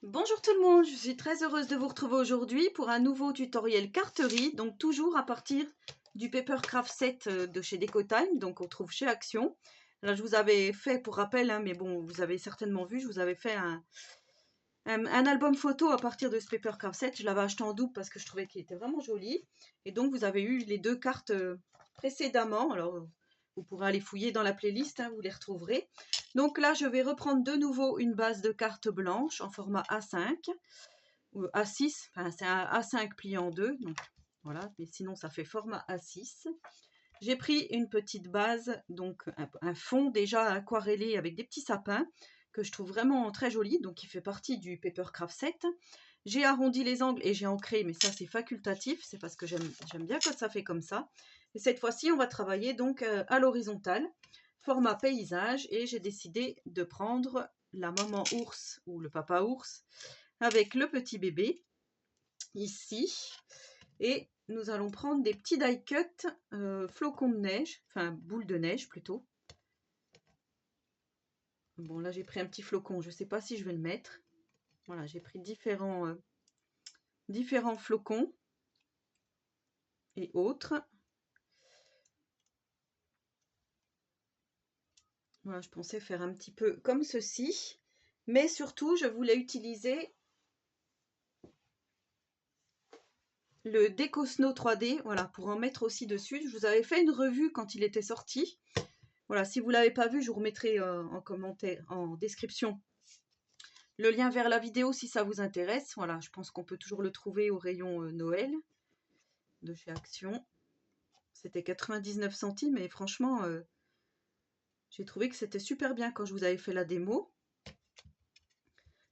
Bonjour tout le monde, je suis très heureuse de vous retrouver aujourd'hui pour un nouveau tutoriel carterie, donc toujours à partir du Papercraft set de chez Decotime, donc on trouve chez Action. Là je vous avais fait pour rappel, mais bon vous avez certainement vu, je vous avais fait un album photo à partir de ce Papercraft set, je l'avais acheté en double parce que je trouvais qu'il était vraiment joli. Et donc vous avez eu les deux cartes précédemment, alors vous pourrez aller fouiller dans la playlist, vous les retrouverez. Donc là, je vais reprendre de nouveau une base de cartes blanches en format A5 ou A6. Enfin, c'est un A5 plié en deux. Donc voilà, mais sinon, ça fait format A6. J'ai pris une petite base, donc un fond déjà aquarellé avec des petits sapins que je trouve vraiment très joli, donc qui fait partie du Papercraft set. J'ai arrondi les angles et j'ai ancré, mais ça c'est facultatif, c'est parce que j'aime bien quand ça fait comme ça. Et cette fois-ci, on va travailler donc à l'horizontale, format paysage, et j'ai décidé de prendre la maman ours ou le papa ours avec le petit bébé ici. Et nous allons prendre des petits die cut flocons de neige, enfin boules de neige plutôt. Bon là j'ai pris un petit flocon, je ne sais pas si je vais le mettre. Voilà, j'ai pris différents flocons et autres. Voilà, je pensais faire un petit peu comme ceci, mais surtout je voulais utiliser le Decosno 3D, voilà, pour en mettre aussi dessus. Je vous avais fait une revue quand il était sorti. Voilà, si vous ne l'avez pas vu, je vous remettrai en commentaire, en description, le lien vers la vidéo si ça vous intéresse. Voilà, je pense qu'on peut toujours le trouver au rayon Noël de chez Action. C'était 99 centimes et franchement, j'ai trouvé que c'était super bien quand je vous avais fait la démo.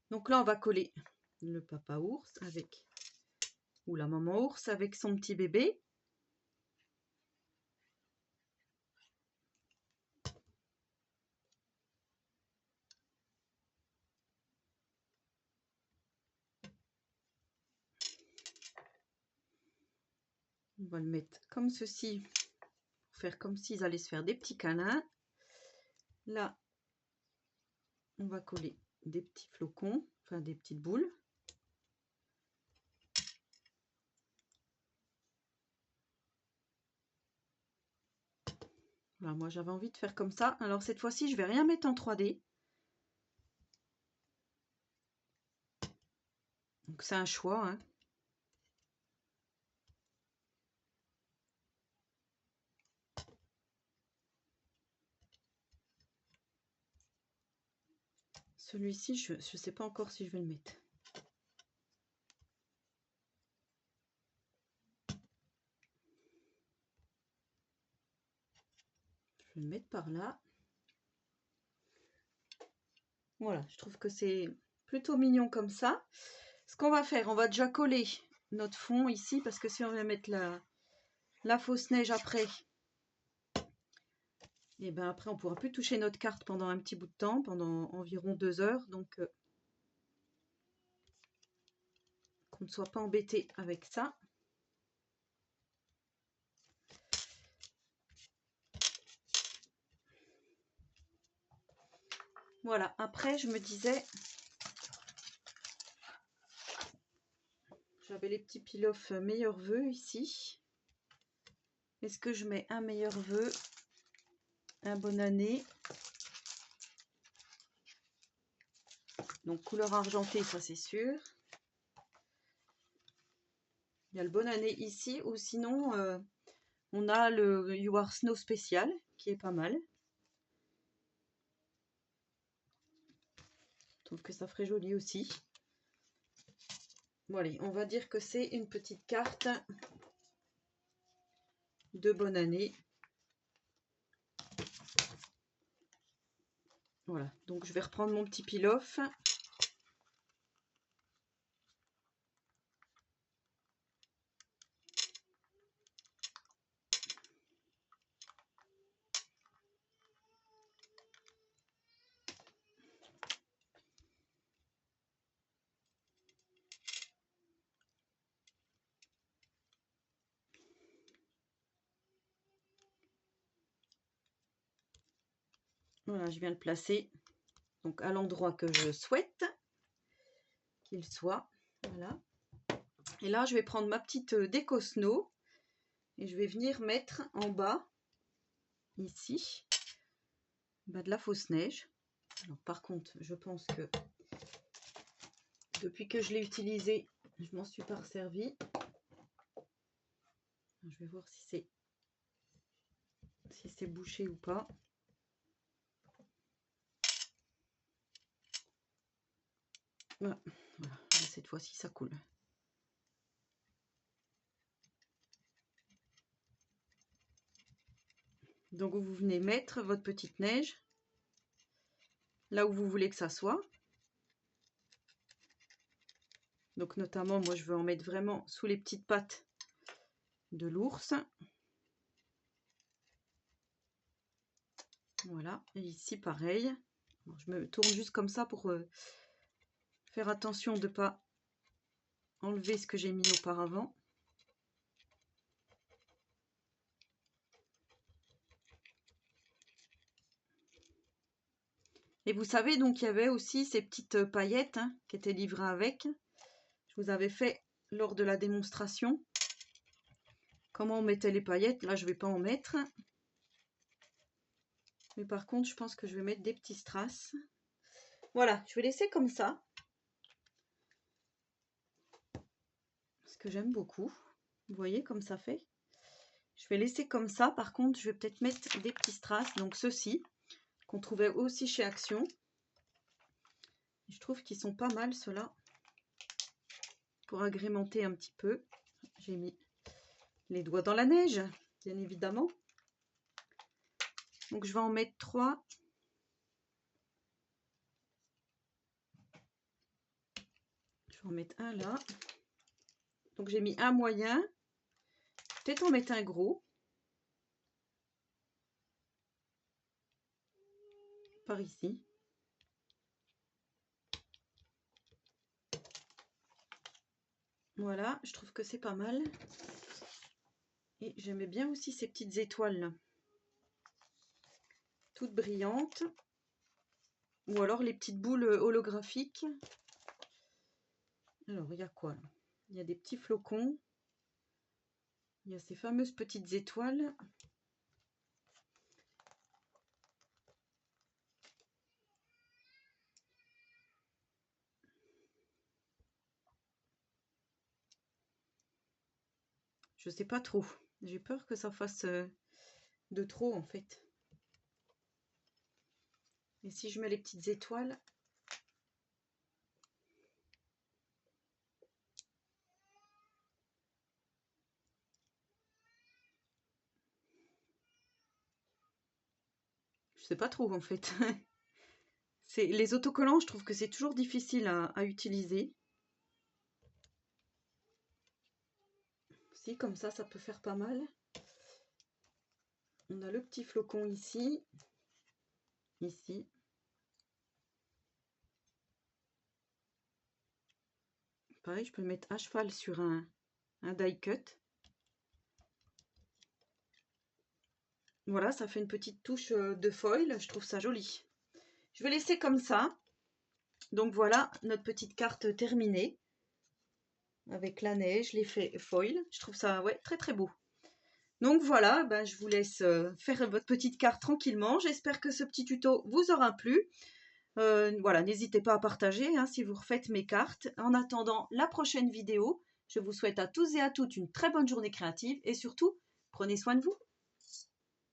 Donc là, on va coller le papa ours avec, ou la maman ours avec son petit bébé. On va le mettre comme ceci, pour faire comme s'ils allaient se faire des petits câlins. Là, on va coller des petits flocons, enfin des petites boules. Voilà, moi j'avais envie de faire comme ça. Alors cette fois-ci, je vais rien mettre en 3D. Donc c'est un choix, Celui-ci, je ne sais pas encore si je vais le mettre. Je vais le mettre par là. Voilà, je trouve que c'est plutôt mignon comme ça. Ce qu'on va faire, on va déjà coller notre fond ici, parce que si on va mettre la fausse neige après, et ben après on pourra plus toucher notre carte pendant un petit bout de temps, pendant environ 2 heures. Donc qu'on ne soit pas embêté avec ça. Voilà, après je me disais, j'avais les petits peel-off meilleurs vœux ici. Est-ce que je mets un meilleur vœu, un bonne année, donc couleur argentée, ça c'est sûr. Il y a le bonne année ici, ou sinon on a le You Are Snow spécial qui est pas mal. Je trouve que ça ferait joli aussi. Bon allez, on va dire que c'est une petite carte de bonne année. Voilà, donc je vais reprendre mon petit peel-off. Voilà, je viens le placer donc à l'endroit que je souhaite. qu'il soit. Voilà. Et là, je vais prendre ma petite déco snow et je vais venir mettre en bas, ici, de la fausse neige. Alors, par contre, je pense que depuis que je l'ai utilisé, je m'en suis pas resservi. Je vais voir si c'est bouché ou pas. Voilà. Cette fois-ci, ça coule. Donc, vous venez mettre votre petite neige là où vous voulez que ça soit. Donc, notamment, moi, je veux en mettre vraiment sous les petites pattes de l'ours. Voilà. Et ici, pareil. Bon, je me tourne juste comme ça pour faire attention de ne pas enlever ce que j'ai mis auparavant. Et vous savez, donc, il y avait aussi ces petites paillettes qui étaient livrées avec. Je vous avais fait lors de la démonstration comment on mettait les paillettes. Là, je ne vais pas en mettre. Mais par contre, je pense que je vais mettre des petits strass. Voilà, je vais laisser comme ça. Parce que j'aime beaucoup. Vous voyez comme ça fait. Je vais laisser comme ça. Par contre, je vais peut-être mettre des petits strass. Donc ceux-ci, qu'on trouvait aussi chez Action. Je trouve qu'ils sont pas mal, ceux-là. Pour agrémenter un petit peu. J'ai mis les doigts dans la neige, bien évidemment. Donc je vais en mettre 3. Je vais en mettre un là. Donc j'ai mis un moyen. Peut-être en mettre un gros. Par ici. Voilà, je trouve que c'est pas mal. Et j'aimais bien aussi ces petites étoiles là. Toutes brillantes. Ou alors les petites boules holographiques. Alors, il y a quoi là? Il y a des petits flocons. Il y a ces fameuses petites étoiles. Je sais pas trop. J'ai peur que ça fasse de trop en fait. Et si je mets les petites étoiles, je sais pas trop en fait. Les autocollants, je trouve que c'est toujours difficile à utiliser. Si, comme ça peut faire pas mal. On a le petit flocon ici. Ici. Pareil, je peux le mettre à cheval sur un die cut. Voilà, ça fait une petite touche de foil. Je trouve ça joli. Je vais laisser comme ça. Donc voilà, notre petite carte terminée. Avec la neige, l'effet foil. Je trouve ça ouais, très très beau. Donc voilà, ben, je vous laisse faire votre petite carte tranquillement. J'espère que ce petit tuto vous aura plu. Voilà, n'hésitez pas à partager hein, si vous refaites mes cartes. En attendant la prochaine vidéo, je vous souhaite à tous et à toutes une très bonne journée créative et surtout, prenez soin de vous.